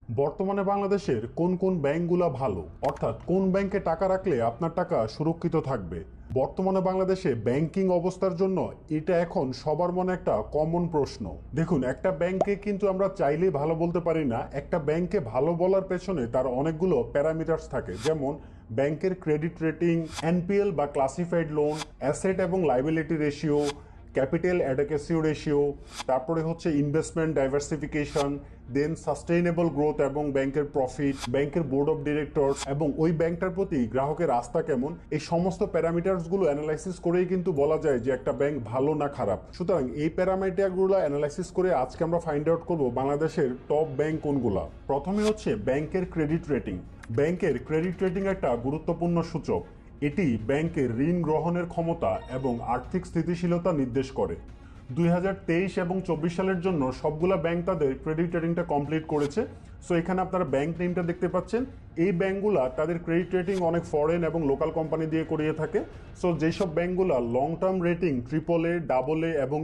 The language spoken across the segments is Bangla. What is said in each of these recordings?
বর্তমানে বাংলাদেশের কোন কোন ব্যাংকগুলো ভালো, অর্থাৎ কোন ব্যাংকে টাকা রাখলে আপনার টাকা সুরক্ষিত থাকবে? বর্তমানে বাংলাদেশে ব্যাংকিং অবস্থার জন্য এটা এখন সবার মনে একটা কমন প্রশ্ন। দেখুন, একটা ব্যাংকে কিন্তু আমরা চাইলেই ভালো বলতে পারি না। একটা ব্যাংকে ভালো বলার পেছনে তার অনেকগুলো প্যারামিটার্স থাকে, যেমন ব্যাংকের ক্রেডিট রেটিং, এনপিএল বা ক্লাসিফাইড লোন, অ্যাসেট এবং লাইবিলিটি রেশিও, ক্যাপিটাল অ্যাডেকুয়েসি রেশিও, তারপরে হচ্ছে ইনভেস্টমেন্ট ডাইভার্সিফিকেশন, দেন সাস্টেইনেবল গ্রোথ এবং ব্যাংকের প্রফিট, ব্যাংকের বোর্ড অফ ডিরেক্টরস এবং ওই ব্যাংকটার প্রতি গ্রাহকের আস্থা কেমন। এই সমস্ত প্যারামিটারসগুলো অ্যানালাইসিস করেই কিন্তু বলা যায় যে একটা ব্যাংক ভালো না খারাপ। সুতরাং এই প্যারামিটারগুলো অ্যানালাইসিস করে আজকে আমরা ফাইন্ড আউট করব বাংলাদেশের টপ ব্যাংক কোনগুলা। প্রথমে হচ্ছে ব্যাংকের ক্রেডিট রেটিং। ব্যাংকের ক্রেডিট রেটিং একটা গুরুত্বপূর্ণ সূচক। এটি ব্যাংকের ঋণ গ্রহণের ক্ষমতা এবং আর্থিক স্থিতিশীলতা নির্দেশ করে। 2023 এবং 24 সালের জন্য সবগুলা ব্যাংক তাদের ক্রেডিট রেটিংটা কমপ্লিট করেছে। সো এখানে আপনারা ব্যাংক নেমটা দেখতে পাচ্ছেন। এই ব্যাংকগুলা তাদের ক্রেডিট রেটিং অনেক ফরেন এবং লোকাল কোম্পানি দিয়ে করিয়ে থাকে। সো যেসব ব্যাংকগুলা long term rating AAA, AA এবং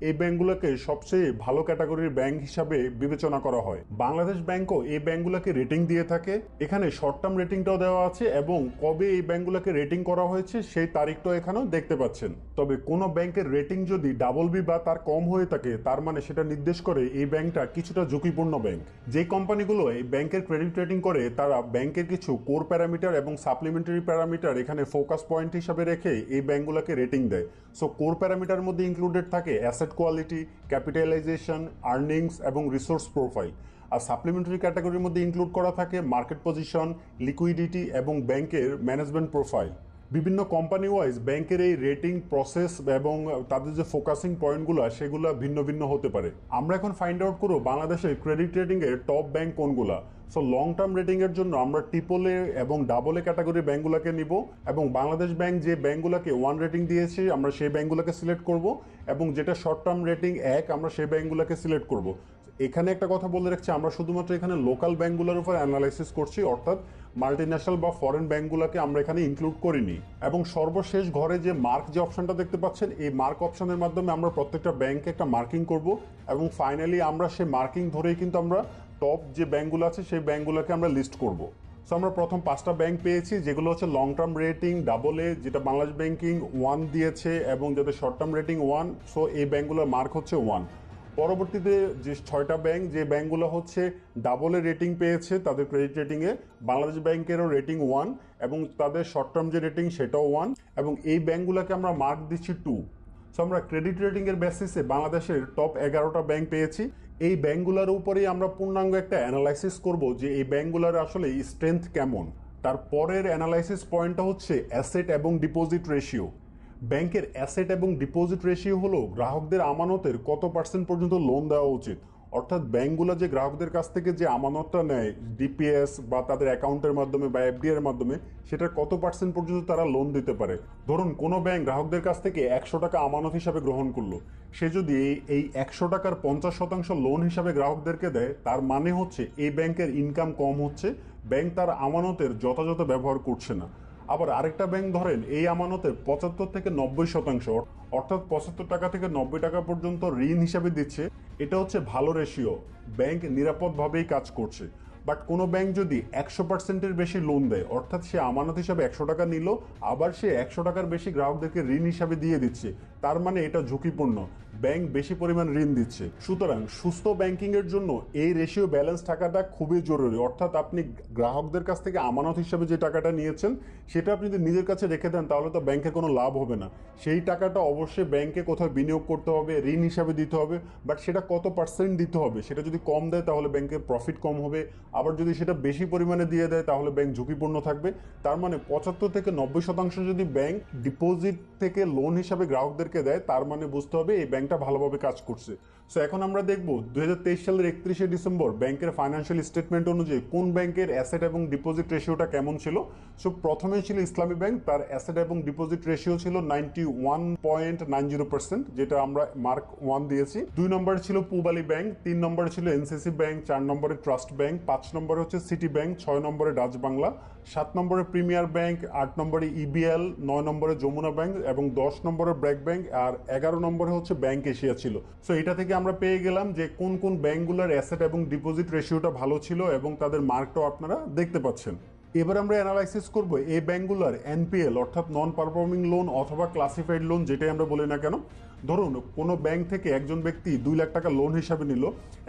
এই ব্যাংকগুলোকে সবচেয়ে ভালো ক্যাটাগরির ব্যাংক হিসাবে বিবেচনা করা হয়। বাংলাদেশ ব্যাংকও এই ব্যাংকগুলোকে রেটিং দিয়ে থাকে। এখানে শর্ট টার্ম রেটিংটাও দেওয়া আছে এবং কবে এই ব্যাংকগুলোকে রেটিং করা হয়েছে সেই তারিখটাও এখানেও দেখতে পাচ্ছেন। তবে কোনো ব্যাংকের রেটিং যদি BB বা তার কম হয়ে থাকে, তার মানে সেটা নির্দেশ করে এই ব্যাংকটা কিছুটা ঝুঁকিপূর্ণ ব্যাংক। যে কোম্পানিগুলো এই ব্যাংকের ক্রেডিট রেটিং করে তারা ব্যাংকের কিছু কোর প্যারামিটার এবং সাপ্লিমেন্টারি প্যারামিটার এখানে ফোকাস পয়েন্ট হিসাবে রেখে এই ব্যাংকগুলোকে রেটিং দেয়। সো কোর প্যারামিটার মধ্যে ইনক্লুডেড থাকে অ্যাসেট কোয়ালিটি, ক্যাপিটালাইজেশন, আর্নিংস এবং রিসোর্স প্রোফাইল। আর সাপ্লিমেন্টারি ক্যাটাগরির মধ্যে ইনক্লুড করা থাকে মার্কেট পজিশন, লিকুইডিটি এবং ব্যাংকের ম্যানেজমেন্ট প্রোফাইল। বিভিন্ন কোম্পানি ওয়াইজ ব্যাংকের এই রেটিং প্রসেস এবং তাদের যে ফোকাসিং পয়েন্টগুলো সেগুলো ভিন্ন ভিন্ন হতে পারে। আমরা এখন ফাইন্ড আউট করব বাংলাদেশের ক্রেডিট রেটিং এর টপ ব্যাংক কোনগুলা। সো লং টার্ম রেটিং এর জন্য আমরা AAA এবং AA ক্যাটাগরির ব্যাংকগুলোকে নিব এবং বাংলাদেশ ব্যাংক যে ব্যাংকগুলোকে 1 রেটিং দিয়েছে আমরা সেই ব্যাংকগুলোকে সিলেক্ট করব এবং যেটা শর্ট টার্ম রেটিং 1 আমরা সেই ব্যাংকগুলোকে সিলেক্ট করব। এখানে একটা কথা বলে রাখছি, আমরা শুধুমাত্র এখানে লোকাল ব্যাংকগুলোর উপর অ্যানালাইসিস করছি, অর্থাৎ মাল্টিন্যাশনাল বা ফরেন ব্যাংকগুলোকে আমরা এখানে ইনক্লুড করিনি। এবং সর্বশেষ ঘরে যে মার্ক যে অপশনটা দেখতে পাচ্ছেন, এই মার্ক অপশনের মাধ্যমে আমরা প্রত্যেকটা ব্যাংকে একটা মার্কিং করব এবং ফাইনালি আমরা সেই মার্কিং ধরেই কিন্তু আমরা টপ যে ব্যাংকগুলো আছে সেই ব্যাংকগুলোকে আমরা লিস্ট করব। সো আমরা প্রথম 5টা ব্যাংক পেয়েছি, যেগুলো হচ্ছে লং টার্ম রেটিং AA, যেটা বাংলাদেশ ব্যাংকিং 1 দিয়েছে এবং যাদের শর্ট টার্ম রেটিং 1। সো এই ব্যাংকগুলোর মার্ক হচ্ছে 1। পরবর্তীতে যে 6টা ব্যাংক, যে ব্যাংকগুলো হচ্ছে AA রেটিং পেয়েছে তাদের ক্রেডিট রেটিংয়ে, বাংলাদেশ ব্যাংকেরও রেটিং 1 এবং তাদের শর্ট টার্ম যে রেটিং সেটাও 1 এবং এই ব্যাংকগুলোকে আমরা মার্ক দিচ্ছি 2। সো আমরা ক্রেডিট রেটিংয়ের বেসিসে বাংলাদেশের টপ 11টা ব্যাংক পেয়েছি। এই ব্যাংকগুলোর উপরেই আমরা পূর্ণাঙ্গ একটা অ্যানালাইসিস করব যে এই ব্যাংকগুলোর আসলে স্ট্রেংথ কেমন। তারপরের অ্যানালাইসিস পয়েন্টটা হচ্ছে অ্যাসেট এবং ডিপোজিট রেশিও। ব্যাংকের অ্যাসেট এবং ডিপোজিট রেশিও হলো গ্রাহকদের আমানতের কত % পর্যন্ত লোন দেওয়া উচিত। অর্থাৎ ব্যাংকগুলো যে গ্রাহকদের কাছ থেকে যে আমানতটা নেয় ডিপিএস বা তাদের অ্যাকাউন্টের মাধ্যমে বা এফডি এর মাধ্যমে, সেটার কত % পর্যন্ত তারা লোন দিতে পারে। ধরুন কোনো ব্যাংক গ্রাহকদের কাছ থেকে 100 টাকা আমানত হিসাবে গ্রহণ করলো, সে যদি এই 100 টাকার 50% লোন হিসাবে গ্রাহকদেরকে দেয়, তার মানে হচ্ছে এই ব্যাংকের ইনকাম কম হচ্ছে, ব্যাংক তার আমানতের যথাযথ ব্যবহার করছে না। আবার আরেকটা ব্যাংক ধরেন এই আমানতের 75 থেকে 90%, অর্থাৎ 75 টাকা থেকে 90 টাকা পর্যন্ত ঋণ হিসাবে দিচ্ছে। এটা হচ্ছে ভালো রেশিও, ব্যাংক নিরাপদভাবেই কাজ করছে। বাট কোনো ব্যাংক যদি 100%-এর বেশি লোন দেয়, অর্থাৎ সে আমানত হিসাবে 100 টাকা নিল, আবার সে 100 টাকার বেশি গ্রাহকদেরকে ঋণ হিসাবে দিয়ে দিচ্ছে, তার মানে এটা ঝুঁকিপূর্ণ, ব্যাংক বেশি পরিমাণ ঋণ দিচ্ছে। সুতরাং সুস্থ ব্যাংকিং এর জন্য এই রেশিও ব্যালেন্স থাকাটা খুবই জরুরি। অর্থাৎ আপনি গ্রাহকদের কাছ থেকে আমানত হিসাবে যে টাকাটা নিয়েছেন সেটা আপনি যদি নিজের কাছে রেখে দেন তাহলে তো ব্যাংকের কোনো লাভ হবে না। সেই টাকাটা অবশ্যই ব্যাংকে কোথাও বিনিয়োগ করতে হবে, ঋণ হিসাবে দিতে হবে। বাট সেটা কত % দিতে হবে, সেটা যদি কম দেয় তাহলে ব্যাংকের প্রফিট কম হবে, আবার যদি সেটা বেশি পরিমাণে দিয়ে দেয় তাহলে ব্যাংক ঝুঁকিপূর্ণ থাকবে। তার মানে 75 থেকে 90% যদি ব্যাংক ডিপোজিট থেকে লোন হিসাবে গ্রাহকদেরকে দেয়, তার মানে বুঝতে হবে এই ব্যাংকটা ভালোভাবে কাজ করছে। সো এখন আমরা দেখব 2023 সালের 31শে ডিসেম্বর ব্যাংকের ফাইন্যান্সিয়াল স্টেটমেন্ট অনুযায়ী কোন ব্যাংকের অ্যাসেট এবং ডিপোজিট রেশিওটা কেমন ছিল। সো প্রথমেই ছিল ইসলামী ব্যাংক, তার অ্যাসেট এবং ডিপোজিট রেশিও ছিল 91.90%, যেটা আমরা মার্ক 1 দিয়েছি। 2 নম্বরে ছিল পূবালী ব্যাংক, 3 নম্বরে ছিল এনসিসি ব্যাংক, 4 নম্বরে ট্রাস্ট ব্যাংক, 5 নম্বরে হচ্ছে সিটি ব্যাংক, 6 নম্বরে ডাচ বাংলা, 7 নম্বরে প্রিমিয়ার ব্যাংক, 8 নম্বরে ইবিএল, 9 নম্বরে যমুনা ব্যাংক এবং 10 নম্বরে ব্র্যাক ব্যাংক, আর 11 নম্বরে হচ্ছে ব্যাংক ব্যাংক এশিয়া ছিল। সো এটা থেকে আমরা পেয়ে গেলাম যে কোন কোন ব্যাংকগুলোর অ্যাসেট এবং ডিপোজিট রেশিওটা ভালো ছিল এবং তাদের মার্কটাও আপনারা দেখতে পাচ্ছেন। এবার আমরা অ্যানালাইসিস করব এই ব্যাংকগুলোর এনপিএল অর্থাৎ নন পারফর্মিং লোন অথবা ক্লাসিফাইড লোন যেটাই আমরা বলি না কেন। ধরুন কোনো ব্যাংক থেকে একজন ব্যক্তি 2 লাখ টাকা লোন হিসাবে নিল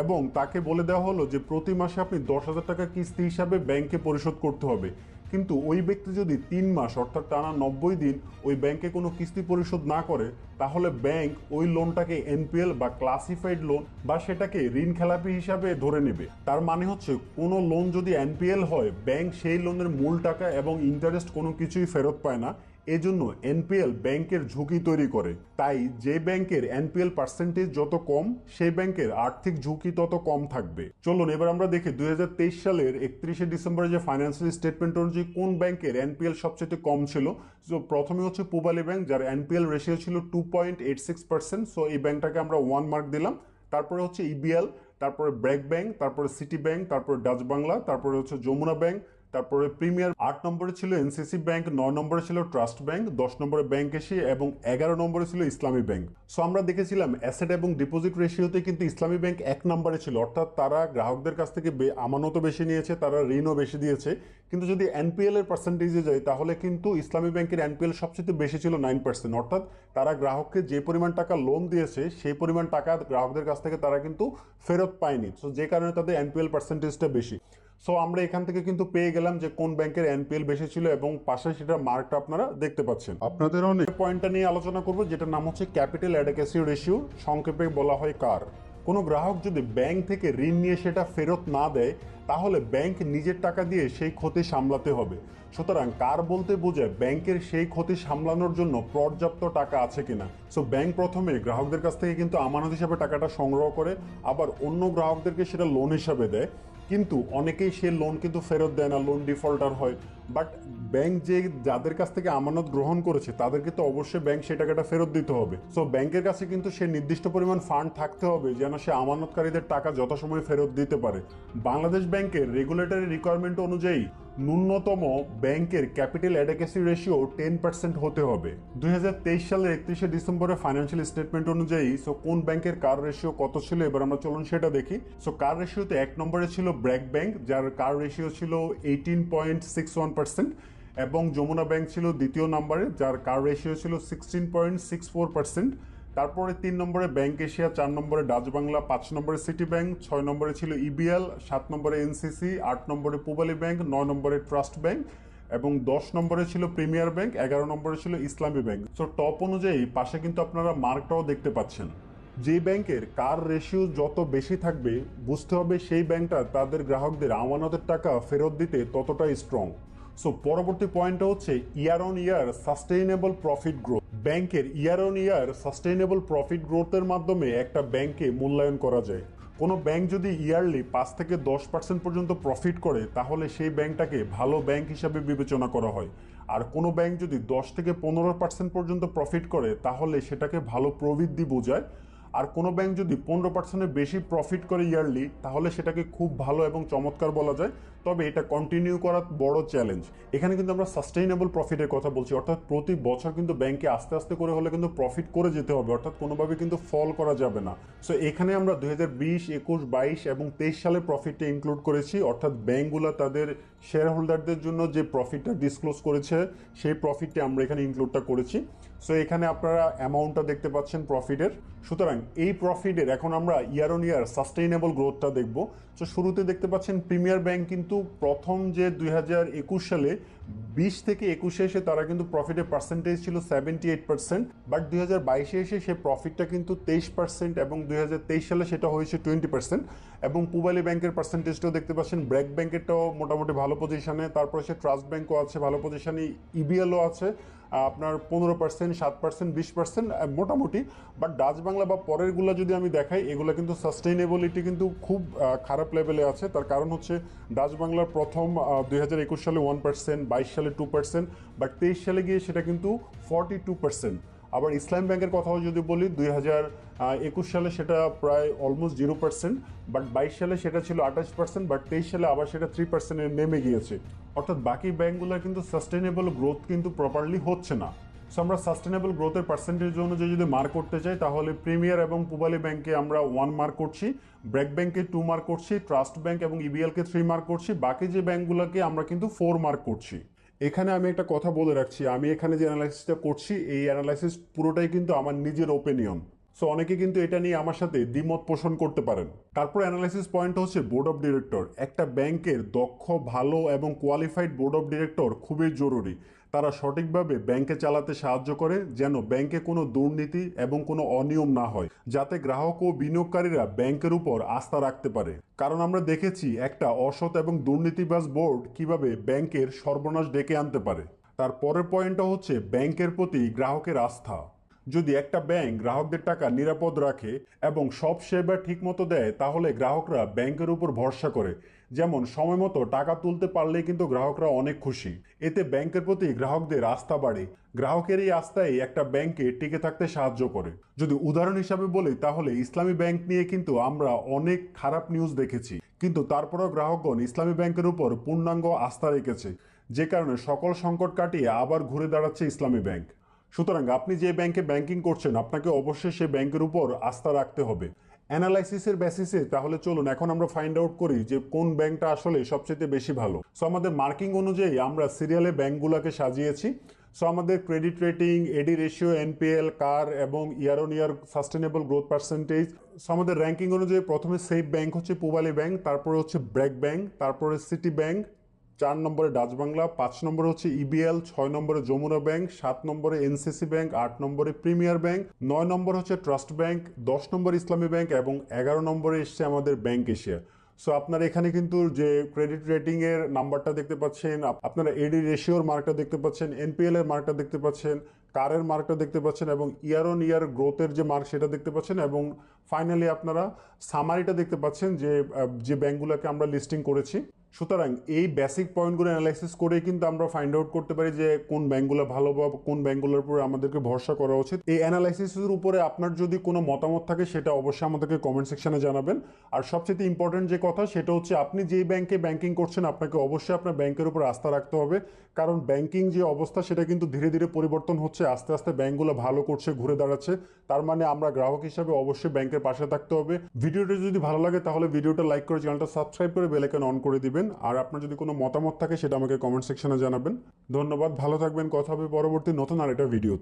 এবং তাকে বলে দেওয়া হলো যে প্রতি মাসে আপনি 10,000 টাকা কিস্তি হিসাবে ব্যাংকে পরিশোধ করতে হবে, কিন্তু ওই ব্যক্তি যদি 3 মাস অর্থাৎ টানা 90 দিন ওই ব্যাংকে কোনো কিস্তি পরিশোধ না করে, তাহলে ব্যাংক ওই লোনটাকে এনপিএল বা ক্লাসিফাইড লোন বা সেটাকে ঋণ খেলাপি হিসাবে ধরে নেবে। তার মানে হচ্ছে কোনো লোন যদি এনপিএল হয়, ব্যাংক সেই লোনের মূল টাকা এবং ইন্টারেস্ট কোনো কিছুই ফেরত পায় না। এজন্য এনপিএল ব্যাংকের ঝুঁকি তৈরি করে। তাই যে ব্যাংকের এনপিএল পার্সেন্টেজ যত কম, সেই ব্যাংকের আর্থিক ঝুঁকি তত কম থাকবে। চলুন এবার আমরা দেখি 2023 সালের 31শে ডিসেম্বরে যে ফাইন্যান্সিয়াল স্টেটমেন্ট অনুযায়ী কোন ব্যাংকের এনপিএল সবচেয়ে কম ছিল। সো প্রথমে হচ্ছে পূবালী ব্যাংক, যার এনপিএল রেশিও ছিল 2.86%। সো এই ব্যাংকটাকে আমরা 1 মার্ক দিলাম। তারপরে হচ্ছে ইবিএল, তারপরে ব্র্যাক ব্যাংক, তারপরে সিটি ব্যাংক, তারপরে ডাচ বাংলা, তারপরে হচ্ছে যমুনা ব্যাংক, তারপরে প্রিমিয়ার। 8 নম্বরে ছিল এনসিসি ব্যাংক, 9 নম্বরে ছিল ট্রাস্ট ব্যাংক, 10 নম্বরে ব্যাংক এশিয়া এবং 11 নম্বরে ছিল ইসলামী ব্যাংক। সো আমরা দেখেছিলাম অ্যাসেট এবং ডিপোজিট রেশিওতে কিন্তু ইসলামী ব্যাংক 1 নম্বরে ছিল, অর্থাৎ তারা গ্রাহকদের কাছ থেকে আমানতও বেশি নিয়েছে, তারা ঋণও বেশি দিয়েছে। কিন্তু যদি এনপিএল এর পার্সেন্টেজে যায় তাহলে কিন্তু ইসলামী ব্যাংকের এনপিএল সবচেয়ে বেশি ছিল 9%, অর্থাৎ তারা গ্রাহককে যে পরিমাণ টাকা লোন দিয়েছে সেই পরিমাণ টাকা গ্রাহকদের কাছ থেকে তারা কিন্তু ফেরত পায়নি। সো যে কারণে তাদের এনপিএল পার্সেন্টেজটা বেশি। সো আমরা এখান থেকে কিন্তু পেয়ে গেলাম যে কোন ব্যাংকের এনপিএল বেশি ছিল এবং পাশে সেটার মার্কটা আপনারা দেখতে পাচ্ছেন। আপনাদের অনেক পয়েন্টটা নিয়ে আলোচনা করব, যেটার নাম হচ্ছে ক্যাপিটাল অ্যাডেকুয়েসি রেশিও, সংক্ষেপে বলা হয় কার। কোনো গ্রাহক যদি ব্যাংক থেকে ঋণ নিয়ে সেটা ফেরত না দেয়, তাহলে ব্যাংক নিজের টাকা দিয়ে সেই ক্ষতি সামলাতে হবে। সুতরাং কার বলতে বোঝায় ব্যাংকের সেই ক্ষতি সামলানোর জন্য পর্যাপ্ত টাকা আছে কিনা। সো ব্যাংক প্রথমে গ্রাহকদের কাছ থেকে কিন্তু আমানত হিসাবে টাকাটা সংগ্রহ করে, আবার অন্য গ্রাহকদেরকে সেটা লোন হিসাবে দেয়। কিন্তু অনেকেই সে লোন কিন্তু ফেরত দেয় না, লোন ডিফল্টার হয়। বাট ব্যাংক যে যাদের কাছ থেকে আমানত গ্রহণ করেছে তাদেরকে তো অবশ্যই ব্যাংক সেই টাকাটা ফেরত দিতে হবে। সো ব্যাংকের কাছে কিন্তু সে নির্দিষ্ট পরিমাণ ফান্ড থাকতে হবে যেন সে আমানতকারীদের টাকা যথাসময়ে ফেরত দিতে পারে। বাংলাদেশ ব্যাংকের রেগুলেটরি রিকোয়ারমেন্ট অনুযায়ী ন্যূনতম ব্যাংকের ক্যাপিটাল অ্যাডেকুয়েসি রেশিও 10% হতে হবে। 2023 সালের 31শে ডিসেম্বরে ফাইন্যান্সিয়াল স্টেটমেন্ট অনুযায়ী সো কোন ব্যাংকের কার রেশিও কত ছিল, এবার আমরা চলুন সেটা দেখি। সো কার রেশিওতে 1 নম্বরে ছিল ব্র্যাক ব্যাংক, যার কার রেশিও ছিল 18.61%, এবং যমুনা ব্যাংক ছিল দ্বিতীয় নম্বরে, যার কার রেশিও ছিল 16.64%। তারপরে 3 নম্বরে ব্যাংক এশিয়া, 4 নম্বরে ডাচ বাংলা, 5 নম্বরে সিটি ব্যাংক, 6 নম্বরে ছিল ইবিএল, 7 নম্বরে এনসিসি, 8 নম্বরে পূবালী ব্যাংক, 9 নম্বরে ট্রাস্ট ব্যাংক এবং 10 নম্বরে ছিল প্রিমিয়ার ব্যাংক, 11 নম্বরে ছিল ইসলামী ব্যাংক। সো টপ অনুযায়ী পাশে কিন্তু আপনারা মার্কটাও দেখতে পাচ্ছেন। যে ব্যাংকের কার রেশিও যত বেশি থাকবে, বুঝতে হবে সেই ব্যাংকটা তাদের গ্রাহকদের আমানতের টাকা ফেরত দিতে ততটাই স্ট্রং। সো পরবর্তী পয়েন্টটা হচ্ছে year on year sustainable profit growth. ব্যাংকের year on year sustainable profit গ্রোথের মাধ্যমে একটা ব্যাংকে মূল্যায়ন করা যায়। কোনো ব্যাংক যদি ইয়ারলি 5 থেকে 10% পর্যন্ত প্রফিট করে, তাহলে সেই ব্যাংকটাকে ভালো ব্যাংক হিসাবে বিবেচনা করা হয়। আর কোনো ব্যাংক যদি 10 থেকে 15% পর্যন্ত প্রফিট করে, তাহলে সেটাকে ভালো প্রবৃদ্ধি বোঝায়। আর কোনো ব্যাংক যদি 15%-এর বেশি প্রফিট করে ইয়ারলি, তাহলে সেটাকে খুব ভালো এবং চমৎকার বলা যায়। তবে এটা কন্টিনিউ করা বড় চ্যালেঞ্জ। এখানে কিন্তু আমরা সাস্টেইনেবল প্রফিটের কথা বলছি, অর্থাৎ প্রতি বছর কিন্তু ব্যাংকে আস্তে আস্তে করে হলে কিন্তু প্রফিট করে যেতে হবে, অর্থাৎ কোনোভাবে কিন্তু ফল করা যাবে না। সো এখানে আমরা 2020, 21, 22 এবং 23 সালের প্রফিটটা ইনক্লুড করেছি, অর্থাৎ ব্যাংকগুলো তাদের শেয়ার হোল্ডারদের জন্য যে প্রফিটটা ডিসক্লোজ করেছে সেই প্রফিটটা আমরা এখানে ইনক্লুডটা করেছি। সো এখানে আপনারা অ্যামাউন্টটা দেখতে পাচ্ছেন প্রফিটের। সুতরাং এই প্রফিটের এখন আমরা ইয়ার অন ইয়ার সাস্টেইনেবল গ্রোথটা দেখব। সো শুরুতে দেখতে পাচ্ছেন প্রিমিয়ার ব্যাংক কিন্তু প্রথম যে 2021 সালে 20 থেকে 21 এসে তারা কিন্তু প্রফিটের পার্সেন্টেজ ছিল 78%, বাট 2022 এসে সে প্রফিটটা কিন্তু 23% এবং 2023 সালে সেটা হয়েছে 20%। এবং পূবালী ব্যাংকের পার্সেন্টেজটাও দেখতে পাচ্ছেন, ব্র্যাক ব্যাংকেরটাও মোটামুটি ভালো পজিশনে, তারপরে সে ট্রাস্ট ব্যাংকও আছে ভালো পজিশনে, ইবিএলও আছে আপনার 15%, 7%, 20% মোটামুটি। বাট ডাচ বাংলা বা পরেরগুলো যদি আমি দেখাই, এগুলো কিন্তু সাস্টেইনেবিলিটি কিন্তু খুব খারাপ লেভেলে আছে। তার কারণ হচ্ছে ডাচ বাংলার প্রথম 2021 সালে 1%, 22 সালে 2%, বাট 23 সালে গিয়ে সেটা কিন্তু 42%। আবার ইসলাম ব্যাংকের কথাও যদি বলি, 2021 সালে সেটা প্রায় অলমোস্ট 0%, বাট 22 সালে সেটা ছিল 28%, বাট 23 সালে আবার সেটা 3% নেমে গিয়েছে। অর্থাৎ বাকি ব্যাংকগুলোর কিন্তু সাস্টেইনেবল গ্রোথ কিন্তু প্রপারলি হচ্ছে না। সো আমরা সাস্টেনেবল গ্রোথের পার্সেন্টেজ অনুযায়ী যদি মার্ক করতে চাই তাহলে প্রিমিয়ার এবং পূবালী ব্যাংকে আমরা 1 মার্ক করছি, ব্র্যাক ব্যাংকে 2 মার্ক করছি, ট্রাস্ট ব্যাংক এবং ইবিএলকে 3 মার্ক করছি, বাকি যে ব্যাংকগুলোকে আমরা কিন্তু 4 মার্ক করছি। এখানে আমি একটা কথা বলে রাখছি, আমি এখানে যে অ্যানালাইসিসটা করছি এই অ্যানালাইসিস পুরোটাই কিন্তু আমার নিজের ওপিনিয়ন। সো অনেকে কিন্তু এটা নিয়ে আমার সাথে দ্বিমত পোষণ করতে পারেন। তারপর অ্যানালাইসিস পয়েন্ট হচ্ছে বোর্ড অফ ডিরেক্টর। একটা ব্যাংকের দক্ষ, ভালো এবং কোয়ালিফাইড বোর্ড অফ ডিরেক্টর খুবই জরুরি। তারা সঠিকভাবে ব্যাংকে চালাতে সাহায্য করে যেন ব্যাংকে কোনো দুর্নীতি এবং কোনো অনিয়ম না হয়, যাতে গ্রাহক ও বিনিয়োগকারীরা ব্যাংকের উপর আস্থা রাখতে পারে। কারণ আমরা দেখেছি একটা অসৎ এবং দুর্নীতিবাজ বোর্ড কিভাবে ব্যাংকের সর্বনাশ ডেকে আনতে পারে। তার পরের পয়েন্টটা হচ্ছে ব্যাংকের প্রতি গ্রাহকের আস্থা। যদি একটা ব্যাংক গ্রাহকদের টাকা নিরাপদ রাখে এবং সব সেবা ঠিকমতো দেয় তাহলে গ্রাহকরা ব্যাংকের উপর ভরসা করে। যেমন সময় মতো টাকা তুলতে পারলেই কিন্তু গ্রাহকরা অনেক খুশি। এতে ব্যাংকের প্রতি গ্রাহকদের আস্থা বাড়ে। গ্রাহকের এই আস্থাই একটা ব্যাংকে টিকে থাকতে সাহায্য করে। যদি উদাহরণ হিসাবে বলি তাহলে ইসলামী ব্যাংক নিয়ে কিন্তু আমরা অনেক খারাপ নিউজ দেখেছি, কিন্তু তারপরেও গ্রাহকগণ ইসলামী ব্যাংকের উপর পূর্ণাঙ্গ আস্থা রেখেছে, যে কারণে সকল সংকট কাটিয়ে আবার ঘুরে দাঁড়াচ্ছে ইসলামী ব্যাংক। সুতরাং আপনি যে ব্যাংকে ব্যাংকিং করছেন আপনাকে অবশ্যই সেই ব্যাংকের উপর আস্থা রাখতে হবে অ্যানালাইসিসের বেসিসে। তাহলে চলুন এখন আমরা ফাইন্ড আউট করি যে কোন ব্যাংকটা আসলে সবচেয়ে বেশি ভালো। সো আমাদের মার্কিং অনুযায়ী আমরা সিরিয়ালে ব্যাংকগুলোকে সাজিয়েছি। সো আমাদের ক্রেডিট রেটিং, এডি রেশিও, এনপিএল, কার এবং ইয়ার on year sustainable growth percentage. So আমাদের র্যাঙ্কিং অনুযায়ী প্রথমে সেফ ব্যাংক হচ্ছে পূবালী ব্যাংক, তারপরে হচ্ছে ব্র্যাক ব্যাংক, তারপরে সিটি ব্যাংক, 4 নম্বরে ডাচ বাংলা, 5 নম্বরে হচ্ছে ইবিএল, 6 নম্বরে যমুনা ব্যাংক, 7 নম্বরে এনসিসি ব্যাংক, 8 নম্বরে প্রিমিয়ার ব্যাংক, 9 নম্বর হচ্ছে ট্রাস্ট ব্যাংক, 10 নম্বর ইসলামী ব্যাংক এবং 11 নম্বরে এসছে আমাদের ব্যাংক এশিয়া। সো আপনারা এখানে কিন্তু যে ক্রেডিট রেটিং এর নাম্বারটা দেখতে পাচ্ছেন, আপনারা এডি রেশিওর মার্কটা দেখতে পাচ্ছেন, এনপিএল এর মার্কটা দেখতে পাচ্ছেন, কারের মার্কটা দেখতে পাচ্ছেন এবং ইয়ার অন ইয়ার গ্রোথের যে মার্ক সেটা দেখতে পাচ্ছেন এবং ফাইনালি আপনারা সামারিটা দেখতে পাচ্ছেন যে যে ব্যাংকগুলোকে আমরা লিস্টিং করেছি। সুতরাং এই বেসিক পয়েন্টগুলো অ্যানালাইসিস করেই কিন্তু আমরা ফাইন্ড আউট করতে পারি যে কোন ব্যাংকগুলো ভালো বা কোন ব্যাংকগুলোর উপরে আমাদেরকে ভরসা করা উচিত। এই অ্যানালাইসিসের উপরে আপনার যদি কোনো মতামত থাকে সেটা অবশ্যই আমাদেরকে কমেন্ট সেকশনে জানাবেন। আর সবচেয়ে ইম্পর্টেন্ট যে কথা সেটা হচ্ছে আপনি যেই ব্যাংকে ব্যাংকিং করছেন আপনাকে অবশ্যই আপনার ব্যাংকের উপর আস্থা রাখতে হবে, কারণ ব্যাংকিং যে অবস্থা সেটা কিন্তু ধীরে ধীরে পরিবর্তন হচ্ছে। আস্তে আস্তে ব্যাংকগুলো ভালো করছে, ঘুরে দাঁড়াচ্ছে। তার মানে আমরা গ্রাহক হিসাবে অবশ্যই ব্যাংকের পাশে থাকতে হবে। ভিডিওটা যদি ভালো লাগে তাহলে ভিডিওটা লাইক করে চ্যানেলটা সাবস্ক্রাইব করে বেল আইকন অন করে দিবেন। আর আপনার যদি কোনো মতামত থাকে সেটা আমাকে কমেন্ট সেকশনে জানাবেন। ধন্যবাদ, ভালো থাকবেন। কথা হবে পরবর্তী নতুন আরেকটা ভিডিওতে।